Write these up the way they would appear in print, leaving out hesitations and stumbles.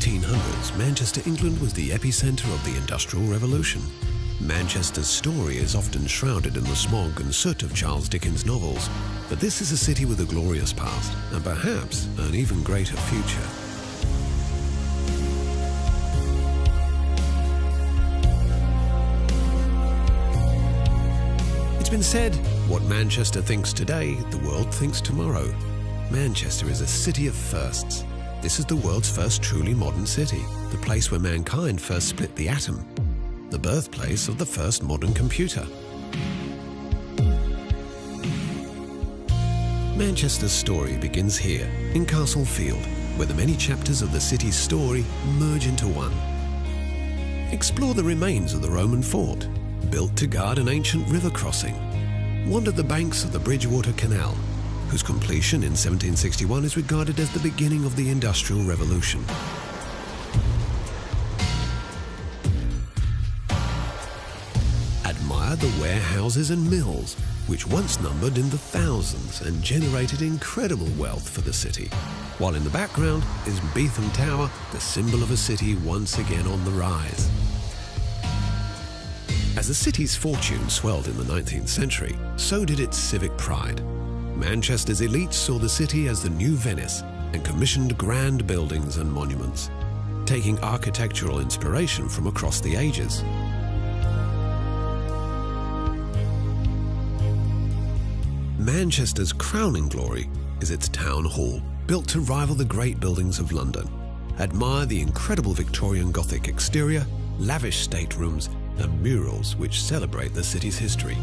1800s, Manchester, England was the epicentre of the Industrial Revolution. Manchester's story is often shrouded in the smog and soot of Charles Dickens' novels, but this is a city with a glorious past and perhaps an even greater future. It's been said, what Manchester thinks today, the world thinks tomorrow. Manchester is a city of firsts. This is the world's first truly modern city, the place where mankind first split the atom, the birthplace of the first modern computer. Manchester's story begins here, in Castle Field, where the many chapters of the city's story merge into one. Explore the remains of the Roman fort, built to guard an ancient river crossing. Wander the banks of the Bridgewater Canal, whose completion in 1761 is regarded as the beginning of the Industrial Revolution. Admire the warehouses and mills, which once numbered in the thousands and generated incredible wealth for the city, while in the background is Beetham Tower, the symbol of a city once again on the rise. As the city's fortune swelled in the 19th century, so did its civic pride. Manchester's elites saw the city as the new Venice and commissioned grand buildings and monuments, taking architectural inspiration from across the ages. Manchester's crowning glory is its town hall, built to rival the great buildings of London. Admire the incredible Victorian Gothic exterior, lavish staterooms, and murals which celebrate the city's history.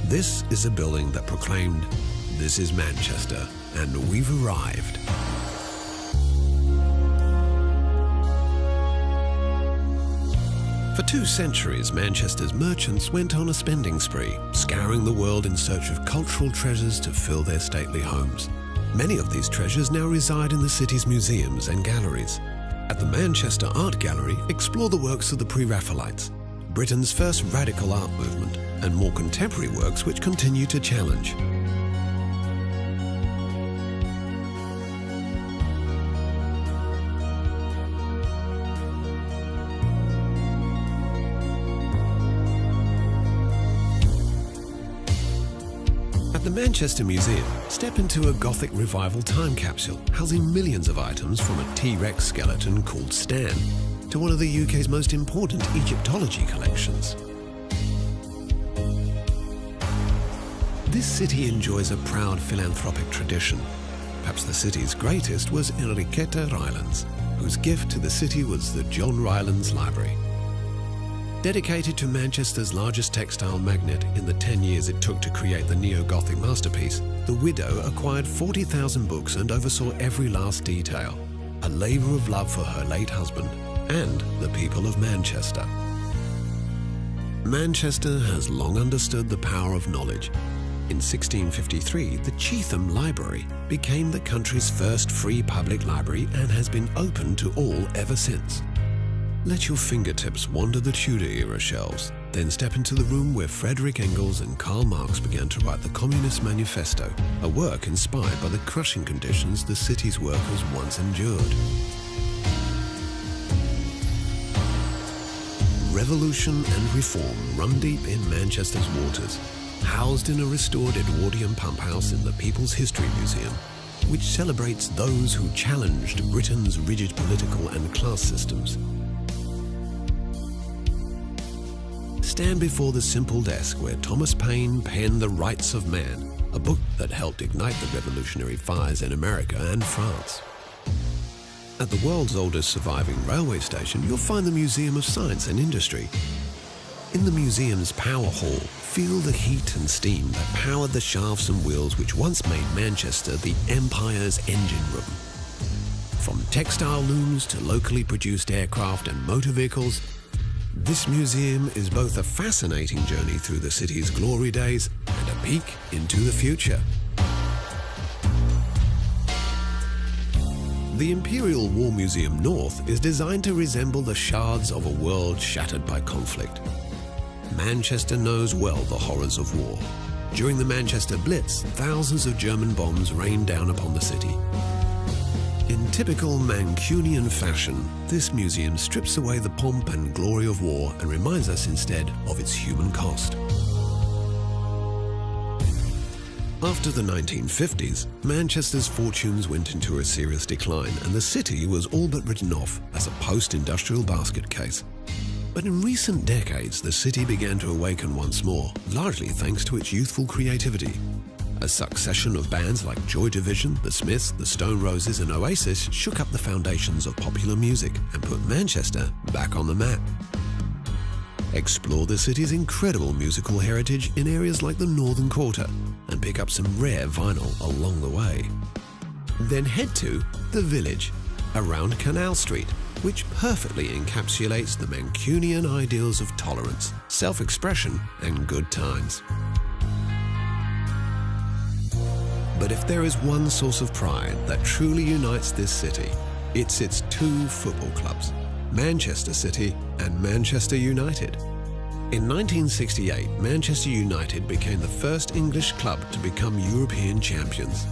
This is a building that proclaimed, "This is Manchester, and we've arrived." For 2 centuries, Manchester's merchants went on a spending spree, scouring the world in search of cultural treasures to fill their stately homes. Many of these treasures now reside in the city's museums and galleries. At the Manchester Art Gallery, explore the works of the Pre-Raphaelites, Britain's first radical art movement, and more contemporary works which continue to challenge. At the Manchester Museum, step into a Gothic Revival time capsule housing millions of items from a T-Rex skeleton called Stan to one of the UK's most important Egyptology collections. This city enjoys a proud philanthropic tradition. Perhaps the city's greatest was Enriqueta Rylands, whose gift to the city was the John Rylands Library. Dedicated to Manchester's largest textile magnate in the 10 years it took to create the neo-Gothic masterpiece, the widow acquired 40,000 books and oversaw every last detail, a labour of love for her late husband and the people of Manchester. Manchester has long understood the power of knowledge. In 1653, the Cheetham Library became the country's first free public library and has been open to all ever since. Let your fingertips wander the Tudor-era shelves, then step into the room where Frederick Engels and Karl Marx began to write the Communist Manifesto, a work inspired by the crushing conditions the city's workers once endured. Revolution and reform run deep in Manchester's waters, housed in a restored Edwardian pump house in the People's History Museum, which celebrates those who challenged Britain's rigid political and class systems. Stand before the simple desk where Thomas Paine penned The Rights of Man, a book that helped ignite the revolutionary fires in America and France. At the world's oldest surviving railway station, you'll find the Museum of Science and Industry. In the museum's power hall, feel the heat and steam that powered the shafts and wheels which once made Manchester the Empire's engine room. From textile looms to locally produced aircraft and motor vehicles, this museum is both a fascinating journey through the city's glory days and a peek into the future. The Imperial War Museum North is designed to resemble the shards of a world shattered by conflict. Manchester knows well the horrors of war. During the Manchester Blitz, thousands of German bombs rained down upon the city. In typical Mancunian fashion, this museum strips away the pomp and glory of war and reminds us instead of its human cost. After the 1950s, Manchester's fortunes went into a serious decline and the city was all but written off as a post-industrial basket case. But in recent decades, the city began to awaken once more, largely thanks to its youthful creativity. A succession of bands like Joy Division, The Smiths, The Stone Roses and Oasis shook up the foundations of popular music and put Manchester back on the map. Explore the city's incredible musical heritage in areas like the Northern Quarter and pick up some rare vinyl along the way. Then head to The Village, around Canal Street, which perfectly encapsulates the Mancunian ideals of tolerance, self-expression and good times. But if there is one source of pride that truly unites this city, it's its two football clubs, Manchester City and Manchester United. In 1968, Manchester United became the first English club to become European champions.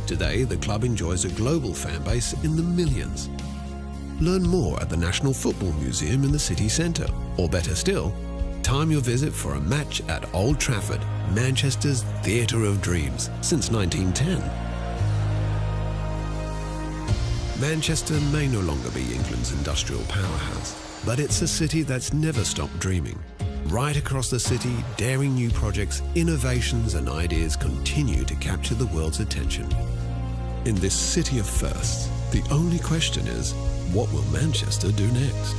Today, the club enjoys a global fan base in the millions. Learn more at the National Football Museum in the city centre, or better still, time your visit for a match at Old Trafford, Manchester's theatre of dreams since 1910. Manchester may no longer be England's industrial powerhouse, but it's a city that's never stopped dreaming. Right across the city, daring new projects, innovations and ideas continue to capture the world's attention. In this city of firsts, the only question is, what will Manchester do next?